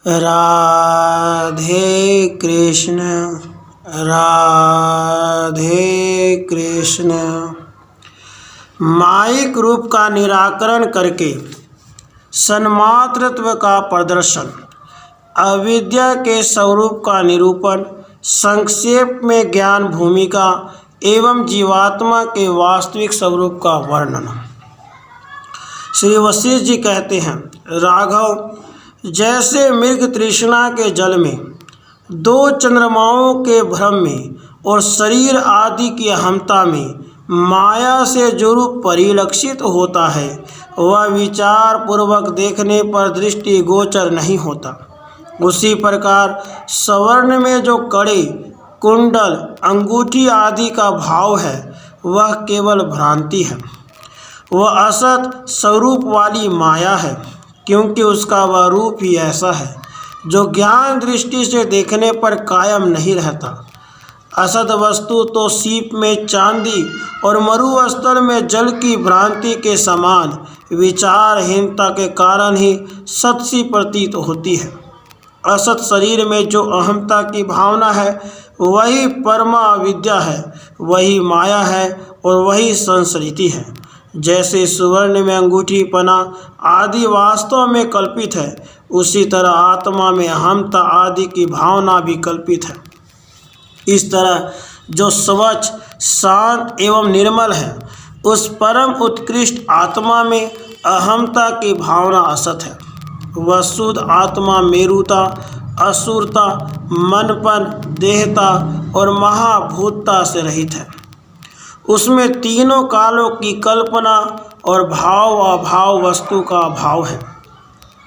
Radhe Krishna Radhe Krishna. Mic रूप का निराकरण करके सन्मातृत्व का प्रदर्शन, अविद्या के स्वरूप का निरूपण, संक्षेप में ज्ञान भूमिका एवं जीवात्मा के वास्तविक स्वरूप का वर्णन। श्री वशिष्ठ जी कहते हैं, राघव, जैसे मृग तृष्णा के जल में, दो चंद्रमाओं के भ्रम में और शरीर आदि की अहमता में माया से जो रूप परिलक्षित होता है वह विचार पूर्वक देखने पर दृष्टि गोचर नहीं होता, उसी प्रकार सवर्ण में जो कड़े, कुंडल, अंगूठी आदि का भाव है वह केवल भ्रांति है। वह असत स्वरूप वाली माया है, क्योंकि उसका वह रूप ही ऐसा है जो ज्ञान दृष्टि से देखने पर कायम नहीं रहता। असत वस्तु तो सीप में चांदी और मरुस्थल में जल की भ्रांति के समान विचारहीनता के कारण ही सत्सी प्रतीत होती है। असत शरीर में जो अहमता की भावना है वही परमा विद्या है, वही माया है और वही संस्कृति है। जैसे सुवर्ण में अंगूठी पना आदि वास्तव में कल्पित है, उसी तरह आत्मा में अहमता आदि की भावना भी कल्पित है। इस तरह जो स्वच्छ, शांत एवं निर्मल है, उस परम उत्कृष्ट आत्मा में अहमता की भावना असत है। वह शुद्ध आत्मा मेरुता, असुरता, मनपन, देहता और महाभूतता से रहित है। उसमें तीनों कालों की कल्पना और भाव अभाव वस्तु का अभाव है।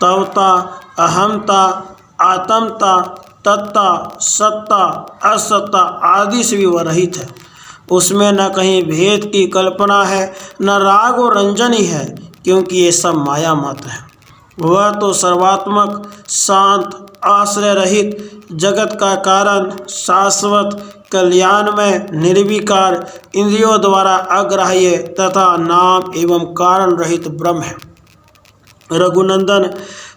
तवता, अहमता, आत्मता, तत्ता, सत्ता, असत्ता आदि से भी वह रहित है। उसमें न कहीं भेद की कल्पना है, न राग और रंजन ही है, क्योंकि ये सब माया मात्र है। वह तो सर्वात्मक, शांत, आश्रय रहित, जगत का कारण, शाश्वत, कल्याणमय, निर्विकार, इंद्रियों द्वारा अग्राह्य तथा नाम एवं कारण रहित ब्रह्म है। रघुनंदन,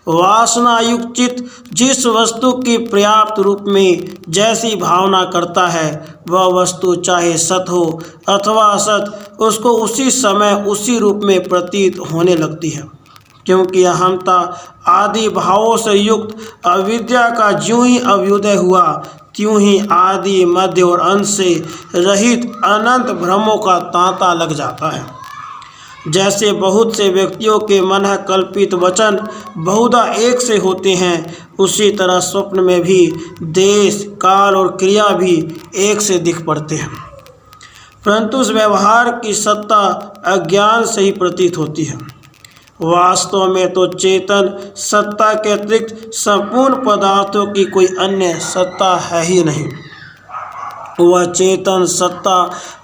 वासना युक्त चित्त जिस वस्तु की पर्याप्त रूप में जैसी भावना करता है, वह वस्तु चाहे सत हो अथवा असत, उसको उसी समय उसी रूप में प्रतीत होने लगती है, क्योंकि अहमता आदि भावों से युक्त अविद्या का ज्यों ही अभ्युदय हुआ, त्यों ही आदि, मध्य और अंत से रहित अनंत भ्रमों का तांता लग जाता है। जैसे बहुत से व्यक्तियों के मन कल्पित वचन बहुधा एक से होते हैं, उसी तरह स्वप्न में भी देश, काल और क्रिया भी एक से दिख पड़ते हैं, परंतु उस व्यवहार की सत्ता अज्ञान से ही प्रतीत होती है। वास्तव में तो चेतन सत्ता के अतिरिक्त संपूर्ण पदार्थों की कोई अन्य सत्ता है ही नहीं। वह चेतन सत्ता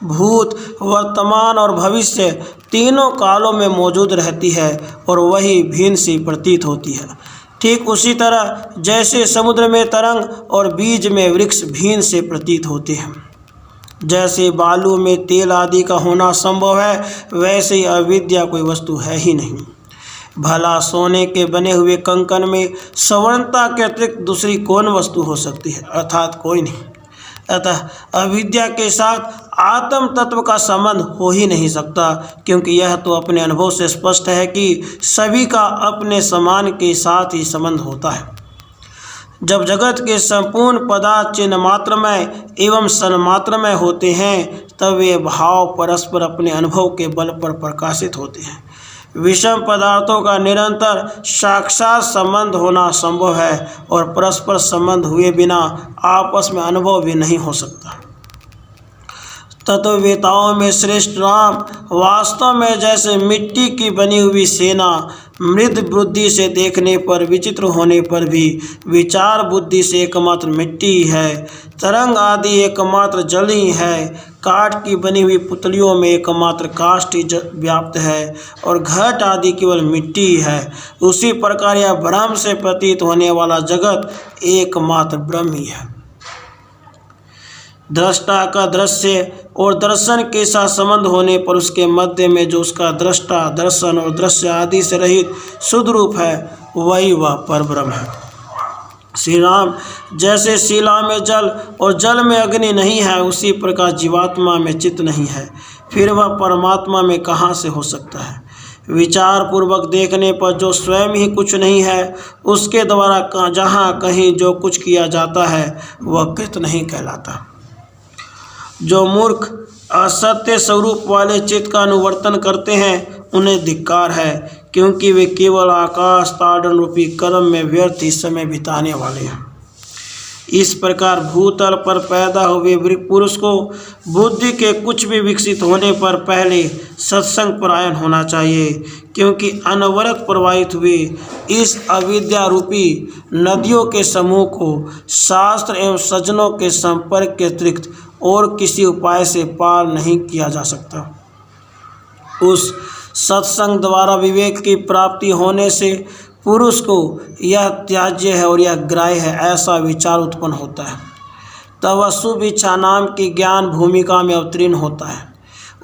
भूत, वर्तमान और भविष्य तीनों कालों में मौजूद रहती है और वही भिन्न सी प्रतीत होती है। ठीक उसी तरह जैसे समुद्र में तरंग और बीज में वृक्ष भिन्न से प्रतीत होते हैं, जैसे बालू में तेल आदि का होना संभव है, वैसे ही अविद्या कोई वस्तु है ही नहीं। भला सोने के बने हुए कंकन में सवर्णता के अतिरिक्त दूसरी कौन वस्तु हो सकती है? अर्थात कोई नहीं। अतः अविद्या के साथ आत्म तत्व का संबंध हो ही नहीं सकता, क्योंकि यह तो अपने अनुभव से स्पष्ट है कि सभी का अपने समान के साथ ही संबंध होता है। जब जगत के संपूर्ण पदार्थ चिन्ह मात्रमय एवं सन्मात्रमय होते हैं, तब वे भाव परस्पर अपने अनुभव के बल पर प्रकाशित होते हैं। विषम पदार्थों का निरंतर साक्षात संबंध होना संभव है और परस्पर संबंध हुए बिना आपस में अनुभव भी नहीं हो सकता। तत्ववेताओं में श्रेष्ठ राम वास्तव में जैसे मिट्टी की बनी हुई सेना मृद बुद्धि से देखने पर विचित्र होने पर भी विचार बुद्धि से एकमात्र मिट्टी ही है, तरंग आदि एकमात्र जल ही है, काठ की बनी हुई पुतलियों में एकमात्र काष्ठ ही व्याप्त है और घट आदि केवल मिट्टी ही है, उसी प्रकार यह ब्रह्म से प्रतीत होने वाला जगत एकमात्र ब्रह्म ही है। दृष्टा का दृश्य और दर्शन के साथ संबंध होने पर उसके मध्य में जो उसका दृष्टा, दर्शन और दृश्य आदि से रहित शुद्ध रूप है, वही वह परब्रह्म है। श्री राम, जैसे शिला में जल और जल में अग्नि नहीं है, उसी प्रकार जीवात्मा में चित्त नहीं है, फिर वह परमात्मा में कहाँ से हो सकता है। विचार पूर्वक देखने पर जो स्वयं ही कुछ नहीं है, उसके द्वारा जहाँ कहीं जो कुछ किया जाता है वह कृत नहीं कहलाता। जो मूर्ख असत्य स्वरूप वाले चित्त का अनुवर्तन करते हैं, उन्हें धिक्कार है, क्योंकि वे केवल आकाश ताड़न रूपी कर्म में व्यर्थ ही समय बिताने वाले हैं। इस प्रकार भूतल पर पैदा हुए पुरुष को बुद्धि के कुछ भी विकसित होने पर पहले सत्संग परायण होना चाहिए, क्योंकि अनवरत प्रवाहित हुए इस अविद्या रूपी नदियों के समूह को शास्त्र एवं सज्जनों के संपर्क के अतिरिक्त और किसी उपाय से पार नहीं किया जा सकता। उस सत्संग द्वारा विवेक की प्राप्ति होने से पुरुष को यह त्याज्य है और यह ग्राह्य है ऐसा विचार उत्पन्न होता है। तब अशुभ इच्छा नाम की ज्ञान भूमिका में अवतीर्ण होता है।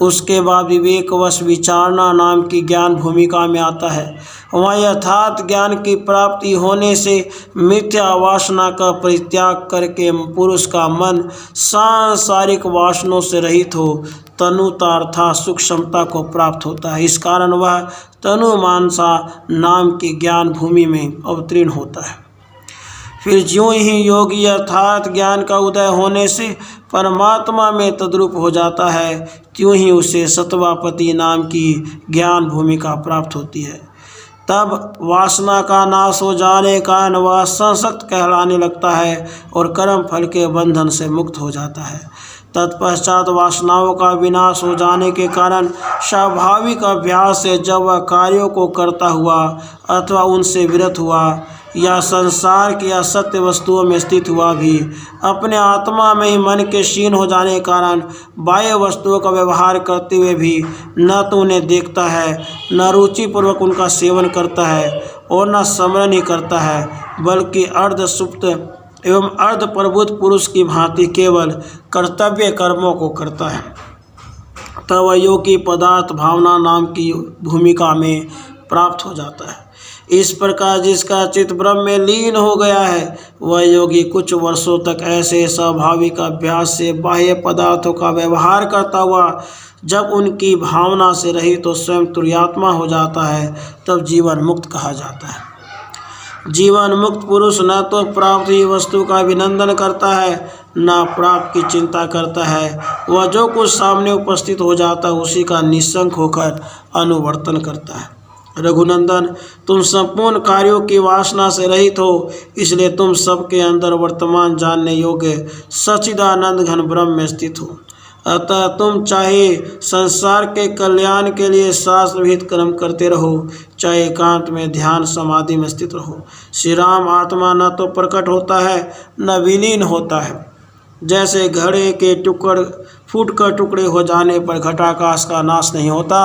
उसके बाद विवेकवश विचारना नाम की ज्ञान भूमिका में आता है। वहाँ यथार्थ ज्ञान की प्राप्ति होने से मिथ्या वासना का परित्याग करके पुरुष का मन सांसारिक वासनों से रहित हो तनुता अर्थात सूक्ष्मता को प्राप्त होता है। इस कारण वह तनु मानसा नाम की ज्ञान भूमि में अवतीर्ण होता है। फिर ज्यों ही योगी यथार्थ ज्ञान का उदय होने से परमात्मा में तद्रूप हो जाता है, त्यों ही उसे सत्वापति नाम की ज्ञान भूमिका प्राप्त होती है। तब वासना का नाश हो जाने का वह सशक्त कहलाने लगता है और कर्म फल के बंधन से मुक्त हो जाता है। तत्पश्चात वासनाओं का विनाश हो जाने के कारण स्वाभाविक अभ्यास से जब वह कार्यों को करता हुआ अथवा उनसे विरत हुआ या संसार की असत्य वस्तुओं में स्थित हुआ भी अपने आत्मा में ही मन के क्षीण हो जाने के कारण बाह्य वस्तुओं का व्यवहार करते हुए भी न तो उन्हें देखता है, न रुचिपूर्वक उनका सेवन करता है और न स्मरण ही करता है, बल्कि अर्धसुप्त एवं अर्ध प्रबुद्ध पुरुष की भांति केवल कर्तव्य कर्मों को करता है, तब योगी पदार्थ भावना नाम की भूमिका में प्राप्त हो जाता है। इस प्रकार जिसका चित्त ब्रह्म में लीन हो गया है, वह योगी कुछ वर्षों तक ऐसे स्वाभाविक अभ्यास से बाह्य पदार्थों का व्यवहार करता हुआ जब उनकी भावना से रहित तो स्वयं तुर्यात्मा हो जाता है, तब जीवन मुक्त कहा जाता है। जीवन मुक्त पुरुष न तो प्राप्त हुई वस्तु का अभिनंदन करता है, न प्राप्त की चिंता करता है। वह जो कुछ सामने उपस्थित हो जाता है उसी का निःशंक होकर अनुवर्तन करता है। रघुनंदन, तुम संपूर्ण कार्यों की वासना से रहित हो, इसलिए तुम सबके अंदर वर्तमान जानने योग्य सच्चिदानंद घन ब्रह्म में स्थित हो। अतः तुम चाहे संसार के कल्याण के लिए शास्त्र विहित कर्म करते रहो, चाहे एकांत में ध्यान समाधि में स्थित रहो, श्री राम आत्मा न तो प्रकट होता है न विलीन होता है। जैसे घड़े के फूट कर टुकड़े हो जाने पर घटाकाश का नाश नहीं होता,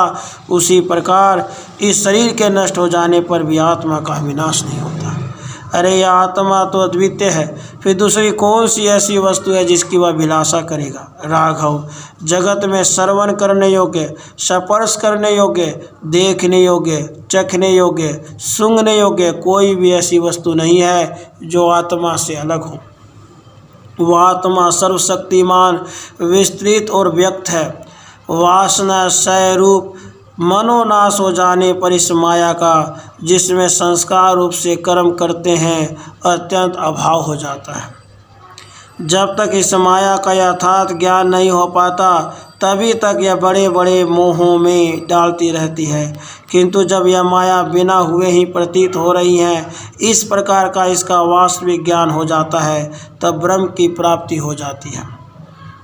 उसी प्रकार इस शरीर के नष्ट हो जाने पर भी आत्मा का विनाश नहीं होता। अरे यह आत्मा तो अद्वितीय है, फिर दूसरी कौन सी ऐसी वस्तु है जिसकी वह अभिलाषा करेगा। राघव, जगत में श्रवण करने योग्य, स्पर्श करने योग्य, देखने योग्य, चखने योग्य, सूंघने योग्य कोई भी ऐसी वस्तु नहीं है जो आत्मा से अलग हो। वह आत्मा सर्वशक्तिमान, विस्तृत और व्यक्त है। वासना क्षय रूप मनोनाश हो जाने पर इस माया का, जिसमें संस्कार रूप से कर्म करते हैं, अत्यंत अभाव हो जाता है। जब तक इस माया का यथार्थ ज्ञान नहीं हो पाता, तभी तक यह बड़े बड़े मोहों में डालती रहती है, किंतु जब यह माया बिना हुए ही प्रतीत हो रही है, इस प्रकार का इसका वास्तविक ज्ञान हो जाता है, तब ब्रह्म की प्राप्ति हो जाती है।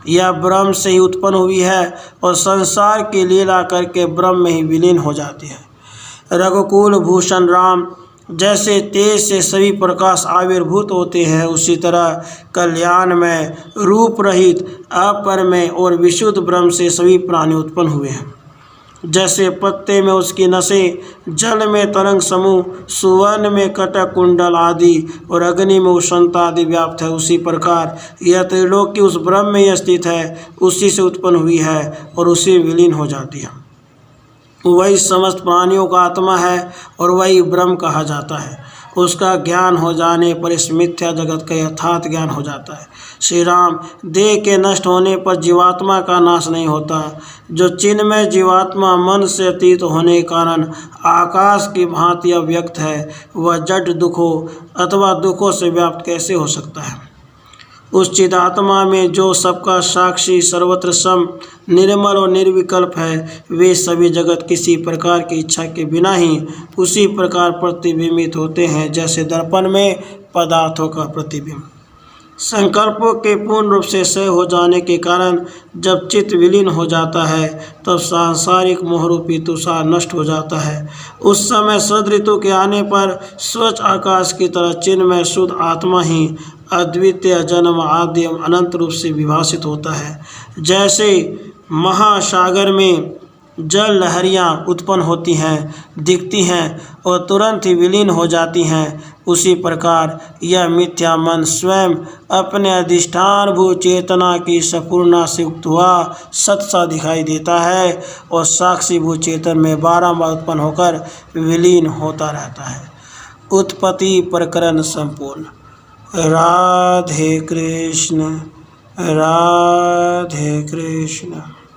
यह ब्रह्म से ही उत्पन्न हुई है और संसार की लीला करके ब्रह्म में ही विलीन हो जाती है। रघुकुल भूषण राम जैसे तेज से सभी प्रकाश आविर्भूत होते हैं, उसी तरह कल्याण में रूप रहित अपर में और विशुद्ध ब्रह्म से सभी प्राणी उत्पन्न हुए हैं। जैसे पत्ते में उसकी नसें, जल में तरंग समूह, सुवर्ण में कटक कुंडल आदि और अग्नि में उष्णता आदि व्याप्त है, उसी प्रकार यह त्रिलोकी उस ब्रह्म में स्थित है, उसी से उत्पन्न हुई है और उसी विलीन हो जाती है। वही समस्त प्राणियों का आत्मा है और वही ब्रह्म कहा जाता है। उसका ज्ञान हो जाने पर इस मिथ्या जगत का यथार्थ ज्ञान हो जाता है। श्री राम, देह के नष्ट होने पर जीवात्मा का नाश नहीं होता। जो चिन्मय जीवात्मा मन से अतीत होने के कारण आकाश की भांति अव्यक्त है, वह जड़ दुखों अथवा दुखों से व्याप्त कैसे हो सकता है। उस चिदात्मा में जो सबका साक्षी, सर्वत्र सम, निर्मल और निर्विकल्प है, वे सभी जगत किसी प्रकार की इच्छा के बिना ही उसी प्रकार प्रतिबिंबित होते हैं जैसे दर्पण में पदार्थों का प्रतिबिंब। संकल्पों के पूर्ण रूप से क्षय हो जाने के कारण जब चित्त विलीन हो जाता है तब सांसारिक मोहरूपी तुषार नष्ट हो जाता है। उस समय शरद ऋतु के आने पर स्वच्छ आकाश की तरह चिन्मय शुद्ध आत्मा ही अद्वितीय जन्म आदि अनंत रूप से विभासित होता है। जैसे महासागर में जल लहरियाँ उत्पन्न होती हैं, दिखती हैं और तुरंत ही विलीन हो जाती हैं, उसी प्रकार यह मिथ्या मन स्वयं अपने अधिष्ठान भू चेतना की संपूर्णता से युक्त हुआ सत्सा दिखाई देता है और साक्षी भू चेतन में बारंबार उत्पन्न होकर विलीन होता रहता है। उत्पत्ति प्रकरण संपूर्ण। राधे कृष्ण, राधे कृष्ण।